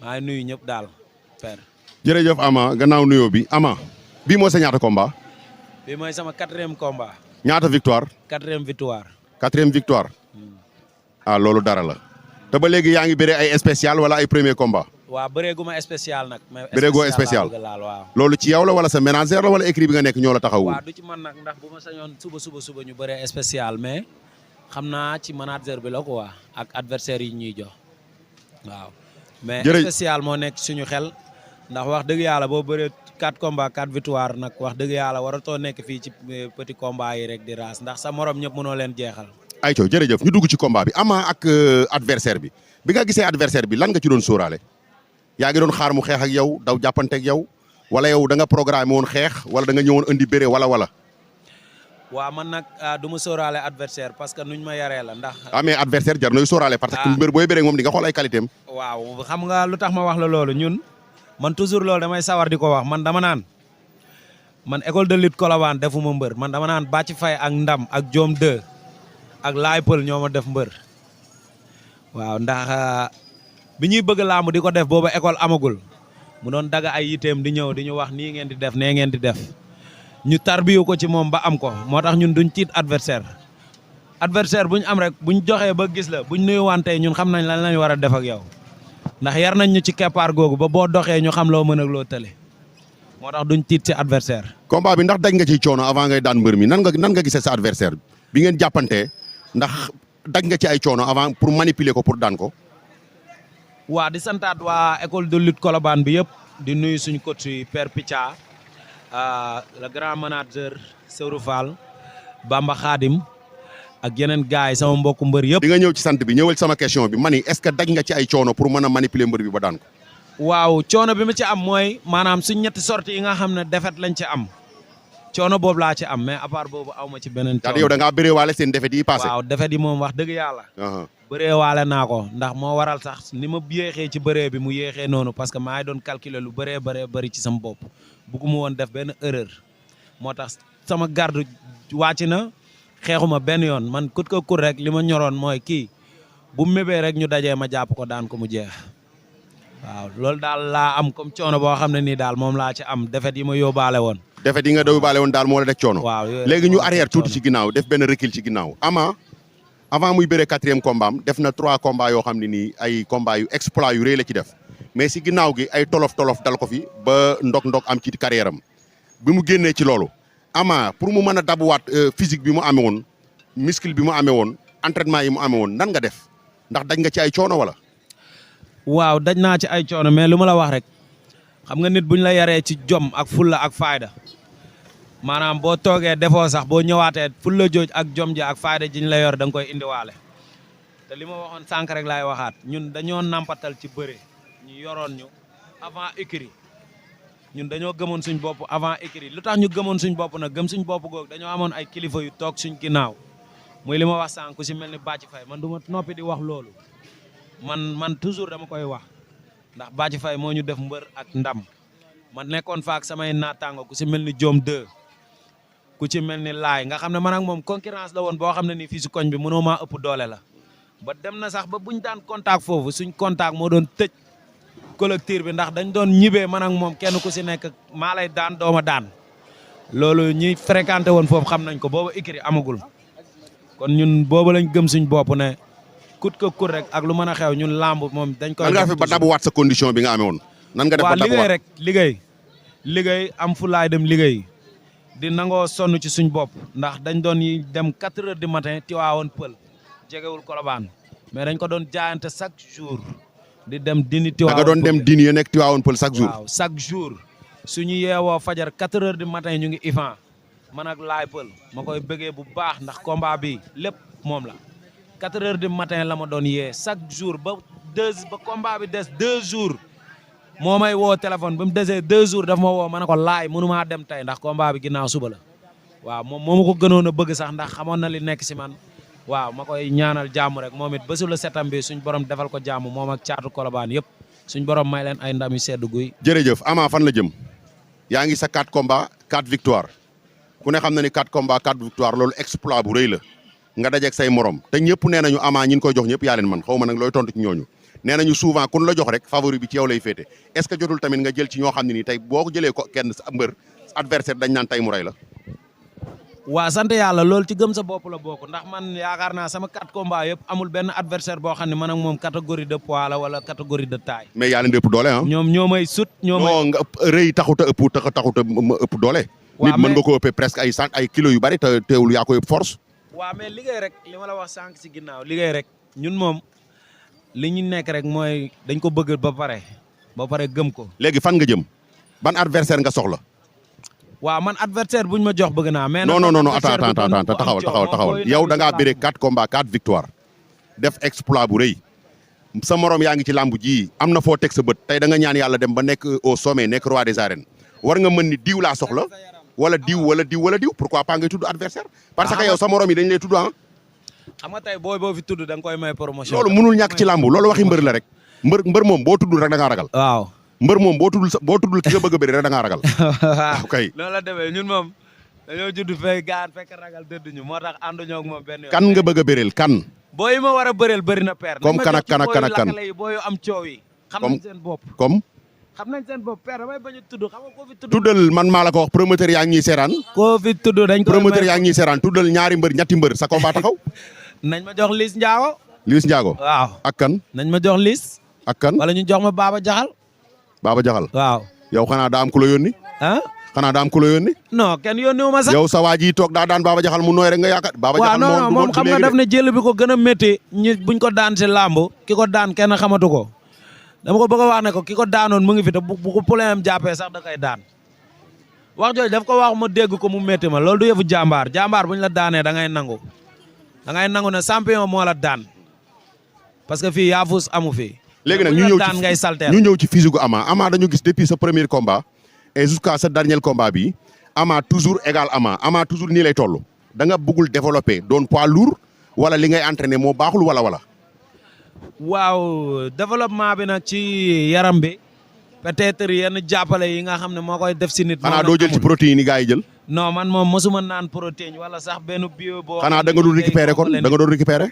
maa ngi nuyu ñëpp daal père. jërëjëf Ama gannaaw nuyoo bi Ama bii mooy sa ñaata combat. bii mooy sama 4e combat. ñaata victoire. 4e victoire. 4e victoire. ah loolu dara la. te ba léegi yaa ngi bëree ay spécial wala ay premier combat. waaw bëreegu ma spécial nag. mais bëreegoo spécial waaw. loolu ci yow la wala sa ménagère la wala écrit bi nga nekk ñoo la taxawu. waaw du ci man nag ndax bu ma sañoon suba ñu bëree spécial mais xam naa ci manager bi la quoi ak adversaire yi ñuy jox waaw. mais spécial moo nekk suñu xel ndax wax dëgg yàlla boo bëree 4 combats 4 victoire nag wax dëgg yàlla waratoo nekk fii ci petit combat yi rek di raas ndax sa morom ñëpp mënoo leen jeexal. ayca jërëjëf ñu dugg ci combat bi Ama ak adversaire bi nga gisee adversaire bi lan nga ci doon sóoraale. yaa ngi doon xaar mu xeex ak yow daw jàppante ak yow wala yow da nga programmé woon xeex wala da nga ñëwoon indi bëre wala. waaw man nag du ma sóoraale adversaire parce que nuñ ma yaree la ndax. mais adversaire jar na sóoraale parce que mbër booy bëree moom di nga xool ay qualité am. waaw xam nga lu tax ma wax la loolu ñun man toujours loolu damay sawar di ko wax man dama naan man école de lutte Colobane defuma mbër man dama naan Bàcc Fay ak Ndam ak Joom 2 ak Laay Pël ñoo ma def mbër waaw ndax. bi ñuy bëgg làmb di ko def booba école amagul mu doon daga ay yiteem di ñëw di ñu wax nii ngeen di def nee ngeen di def ñu tarbiyu ko ci moom ba am ko moo tax ñun duñ tiit adversaire buñ am rek buñ joxee ba gis la buñ nuyuwantee ñun xam nañ lan lañ war a def ak yow ndax yar nañ ñu ci keppaar googu ba boo doxee ñu xam loo mën ak loo tële moo tax duñ tiit ci adversaire. combat bi ndax daj nga ciy coono avant ngay daan mbër mi nan nga gisee sa adversaire bi ngeen jàppantee ndax daj nga ci ay coono avant pour manipuler ko pour daan ko. waa di santaat waa école de lutte Colobane bi yëpp di nuyu suñu coach yi Père Picha le grand manager Sewru Fall Bamba Khadim ak yeneen gars yi sama mbokku mbër yëpp. di nga ñëw ci sant bi ñëwal sama question bi mani est-ce que daj nga ci ay coono pour mën a manipuler mbër bi ba daan ko. waaw coono bi ma ci am mooy maanaam suñ ñetti sorties yi nga xam ne défaite lañ ci am coono boobu laa ci am mais à part boobu aw ma ci beneen. coono yow da ngaa bëree waale seen défaite yi passé. waaw défaite yi moom wax dëgg yàlla. bëree waale naa ko ndax moo waral sax ni ma yéexee ci bëree bi mu yéexee noonu parce que maa ngi doon calculer lu bëree bëri ci sama bopp bugguma woon def benn erreur moo tax sama garde wàcc na xeexuma benn yoon man kut ko kur rek li ma ñoroon mooy kii bu mébee rek ñu dajee ma jàpp ko daan ko mu jeex waaw loolu daal laa am comme coono boo xam ne nii daal moom laa ci am defet yi ma yóbbaale woon. defet yi nga yóbbaale woon daal moo la def coono. waaw léegi ñu arrière tuuti ci ginnaaw def benn recul ci ginnaaw Ama avant muy bëree 4e combat am def na 3 combats yoo xam ne nii ay combats yu exploit yu rëy la ci def mais si ginnaaw gi ay tolof dal ko fi ba ndok am ci carrière am bi mu génnee ci loolu Ama pour mu mën a dabuwaat physique bi mu amee woon muscle bi mu amee woon entraînement yi mu amee woon nan nga def ndax daj nga ci ay coono wala. waaw daj naa ci ay coono mais lu ma la wax rek xam nga nit buñ la yaree ci jom ak fulla ak fayda maanaam boo toogee defoo sax boo ñëwaatee fulla jooj ak jom ji ak fayda jiñ la yor da nga koy indiwaale te li ma waxoon sànq rek laay waxaat ñun dañoo nampatal ci bëre ñu yoroon ñu avant écurie ñun dañoo gëmoon suñ bopp avant écurie lu tax ñu gëmoon suñ bopp nag gëm suñ bopp googu dañoo amoon ay kilifa yu toog suñ ginnaaw muy li ma wax sànq ku si mel ni Bàcc Fay man du ma noppi di wax loolu man toujours dama koy wax ndax Bàcc Fay moo ñu def mbër ak ndam man nekkoon faak samay naataango ku si mel ni Joom 2 ku ci mel ni Laay nga xam ne man ak moom concurrence la woon boo xam ne nii fii si koñ bi mënoo maa ëpp doole la ba dem na sax ba buñ daan contact foofu suñ contact moo doon tëj collecteur bi ndax dañ doon ñibee man ak moom kenn ku si nekk maa lay daan dooma daan loolu ñuy fréquenté woon foofu xam nañ ko booba écurie amagul kon ñun booba lañ gëm suñ bopp ne kut ko kut rek ak lu mën a xew ñun làmb moom dañ koy. nan nga fi ba dabuwaat sa condition bi nga amee woon. nan nga def ba dabuwaat liggéey rek liggéey am fu laay dem liggéey di nangoo sonn ci suñ bopp ndax dañ doon dem 4 heures du matin Tiwaawoon Pël jegewul Colobane mais dañ ko doon jaayante chaque jour di dem dini Tiwaawoon da nga doon dem dini yi nekk Tiwaawoon Pël chaque jour. waaw chaque jour suñu yeewoo fajar 4 heures du matin ñu ngi ifan man ak Laay Pël ma koy bëggee bu baax ndax combat bi lépp moom la 4 heures du matin la ma doon yee chaque jour ba combat bi des 2 jours moo may woo téléphone ba mu desee 2 jours daf ma woo ma ne ko Laay mënumaa dem tey ndax combat bi ginnaaw suba la waaw moom moo ma ko gënoon a bëgg sax ndax xamoon na li nekk si man waaw ma koy ñaanal jàmm rek moom it bésu la setam bi suñ borom defal ko jàmm moom ak caatu Colobane yëpp suñ borom may leen ay ndam yu sedd guy. jërëjëf Ama fan la jëm yaa ngi sa 4 combats 4 victoire ku ne xam na ni 4 combats 4 victoire loolu exploit bu rëy la nga dajeeg say morom te ñëpp nee nañu Ama ñi koy jox ñëpp yaa leen man xaw ma nag looy tontu ci ñooñu nee nañu souvent kun la jox rek favori bi ci yow lay féete est-ce que jotul tamit nga jël ci ñoo xam ne nii tey boo ko jëlee ko kenn sa mbër adversaire dañ naan tey mu rey la. waa sant yàlla loolu ci gëm sa bopp la bokk ndax man yaakaar naa sama 4 combats yëpp amul benn adversaire boo xam ne man ak moom catégorie de poids la wala catégorie de taille. mais yaa leen di ëpp doole ah. ñoom ñoo may sut ñoo may. non nga rëy taxut a ëpp doole. nit mën nga ko ëppee presque ay kilos yu bari te teewul yaa ko ëpp force. waaw mais liggéey rek li ma la wax sànq si ginnaaw liggéey rek ñun moom li ñu nekk rek mooy dañ ko bëgg ba pare gëm ko. léegi fan nga jëm ban adversaire nga soxla. waaw man adversaire buñ ma jox bëgg naa. mais non attends taxawal yow da ngaa bëre 4 combats 4 victoires def exploit bu rëy sa morom yaa ngi ci làmb ji am na foo teg sa bët tey da nga ñaan yàlla dem ba nekk au sommet nekk roi des arènes war nga mën ni diw laa soxla wala diw pourquoi pas ngay tudd adversaire parce que yow sa morom yi dañ lay tudd ah. xam nga tey boo fi tudd da nga koy may promotion. loolu mënul ñàkk ci làmb loolu waxi mbër la rek mbër moom boo tuddul rek da ngaa ragal. waaw. mbër moom boo tuddul ki nga bëgg a bëri rek da ngaa ragal. waaw kay loolu la demee ñun moom dañoo judd fekk ragal dëdduñu moo tax ànduñoo ak moom benn yoon. kan nga bëgg a bëreel kan. booy yi ma war a bëreel bëri na père. comme kan ak kan booy yu am coow yi. xam nañ seen bopp comme. xam nañ seen bopp père damay bañ a tudd xam nga koo fi tudd. tuddal man maa la ko wax promoteur yaa ngi ñuy seeraan. koo fi tudd dañ ko promoteur yaa ngi ñuy seeraan tuddal ñaari mbër ñetti mbër sa combat taxaw. nañ ma jox Liss Ndiago. Liss Ndiago. waaw ak kan. nañ ma jox Liss. ak kan wala ñu jox ma Baba Jaxal. Baba Jaxal. waaw. yow xanaa daa am ku la yónni. ah. xanaa daa am ku la yónni. non kenn yónni wu ma sax. yow sa waa ji toog daa daan Baba Jaxal mu nooy rek nga yaakaar. Baba Jaxal moom xam nga daf ne jël bi ko gën a métti buñ ko daan si làmb ki ko daan kenn xamatu ko. dama ko bëgg a wax ne ko ki ko daanoon mu ngi fi te bu ko problème am jàppee sax da koy daan wax jooju daf ko wax ma dégg ko mu métti ma loolu du yëfu jàmbaar buñ la daanee da ngay nangu ne champion moo la daan parce que fii yaafus amu fi. léegi nag ñu ñëw ci physique Ama dañu gis depuis sa premier combat et jusqu'à sa dernier combat bi Ama toujours égal Ama toujours nii lay toll da nga bëggul développer doon poids lourd wala li ngay entraîner moo baaxul wala. waaw développement bi nag ci yaram bi peut-être yenn jàppale yi nga xam ne moo koy def si nit. xanaa doo jël ci protéine yi gars yi jël. non man moom mosuma naan protéine wala sax benn bio boo. xanaa da nga doon récupérer kon da nga doon récupérer.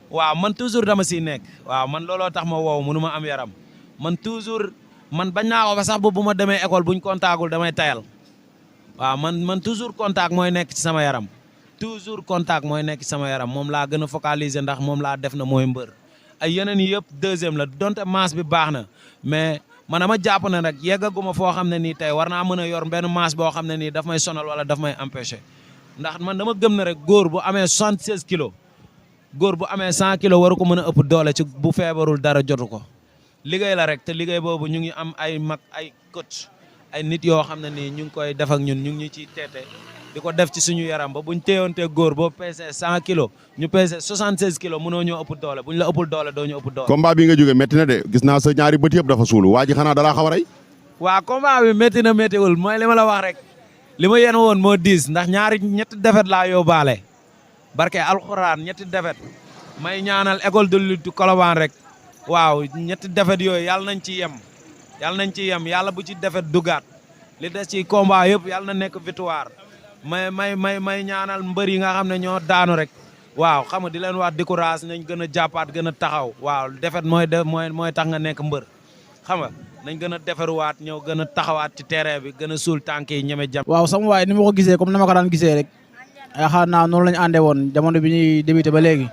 waaw man toujours dama siy nekk. waaw man looloo tax ma wow mënu ma am yaram man toujours man bañ naa ko fa sax bu ma demee école buñ contactul damay tayal waaw man toujours contact mooy nekk ci sama yaram toujours contact mooy nekk ci sama yaram moom laa gën a focaliser ndax moom laa def na mooy mbër. ay yeneen yi yëpp deuxième la donte masse bi baax na mais man dama jàpp ne rek yeggaguma foo xam ne nii tey war naa mën a yor benn masse boo xam ne nii daf may sonal wala daf may empêcher ndax man dama gëm ne rek góor bu amee 76 kilos góor bu amee 100 kilos waru ko mën a ëpp doole ci bu feebarul dara jotu ko liggéey la rek te liggéey boobu ñu ngi am ay mag ay coach ay nit yoo xam ne nii ñu ngi koy def ak ñun ñu ngi ñu ciy teete di ko def ci suñu yaram ba buñ téyontee góor boo peesee 100 kilos ñu peesee 76 kilos mënoo ñoo ëpp doole buñ la ëppul doole doo ñu ëpp doole. combat bi nga jógee métti na de gis naa sa ñaari bët yëpp dafa suulu waa ji xanaa dalaa xaw a rey. waaw combat bi métti na méttiwul mooy li ma la wax rek li ma yéen woon moo diis ndax ñetti defet laa yóbbaale barke alxuraan ñetti defet may ñaanal école de lutte Colobane rek waaw ñetti defet yooyu yàlla nañ ci yem yàlla bu ci defet dugaat li des ci combat yëpp yàlla na nekk victoire may ñaanal mbër yi nga xam ne ñoo daanu rek waaw xam nga di leen wax décourage nañ gën a jàppaat gën a taxaw waaw defet mooy tax nga nekk mbër xam nga nañ gën a defaruwaat ñëw gën a taxawaat ci terrain bi gën a suul tànk yi ñeme jàmm. waaw sama waay ni ma ko gisee comme na ma ko daan gisee rek yaakaar naa noonu la ñu àndee woon jamono bi ñuy débuté ba léegi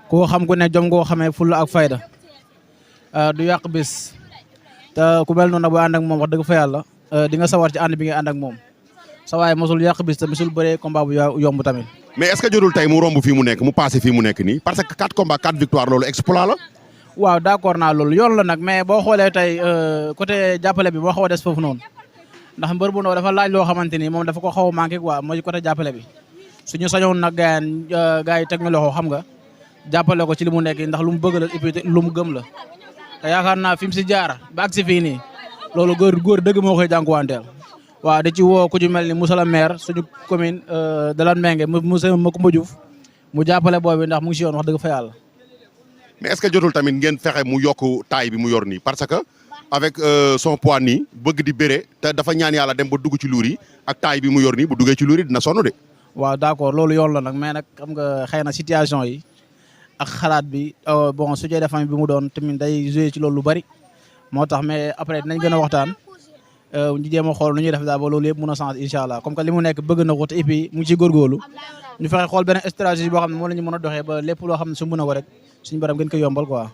koo xam ku ne jom ngoo xamee fulla ak fayda du yàq bis te ku mel noonu nag boo ànd ak moom wax dëgg fa yàlla di nga sawar ci ànd bi nga ànd ak moom sa waay mosul yàq bis te mosul bëree combat bu yomb tamit. mais est-ce que jotul tey mu romb fii mu nekk mu passé fii mu nekk nii parce que 4 combats 4 victoires loolu exploit la. waaw d'accord naa loolu yoon la nag mais boo xoolee tey côté jàppale bi moo xaw a des foofu noonu ndax mbër bu ndaw dafa laaj loo xamante ni moom dafa ko xaw a manqué quoi mooy côté jàppale bi suñu sañoon nag gars yi teg ñu loxo xam nga jàppale ko ci li mu nekk ndax lu mu bëgg la et puis lu mu gëm la te yaakaar naa fi mu si jaar ba ak si fii nii loolu góor dëgg moo koy jànkuwanteel waaw da ci woo ku ci mel ni monsieur le maire suñu commune de Latmingué monsieur Macoumba Diouf mu jàppale booy bi ndax mu ngi si yoon wax dëgg fa yàlla. mais est-ce que jotul tamit ngeen fexe mu yokk taille bi mu yor nii parce que avec son poids nii bëgg di bëre te dafa ñaan yàlla dem ba dugg ci luur yi ak taille bi mu yor nii bu duggee ci luur yi dina sonn de. waaw d'accord loolu yoon la nag mais nag xam nga xëy na situation yi ak xalaat bi bon sujet de famille bi mu doon tamit day joué ci loolu lu bari moo tax mais après dinañ gën a waxtaan ñu jéem a xool nu ñuy def daal ba loolu yëpp mun a changer incha allah comme que li mu nekk bëgg na ko te et puis mu ngi ciy góorgóorlu ñu fexe xool benn stratégie boo xam ne moo la ñu mën a doxee ba lépp loo xam ne su mën a ko rek suñu borom gën ko yombal quoi.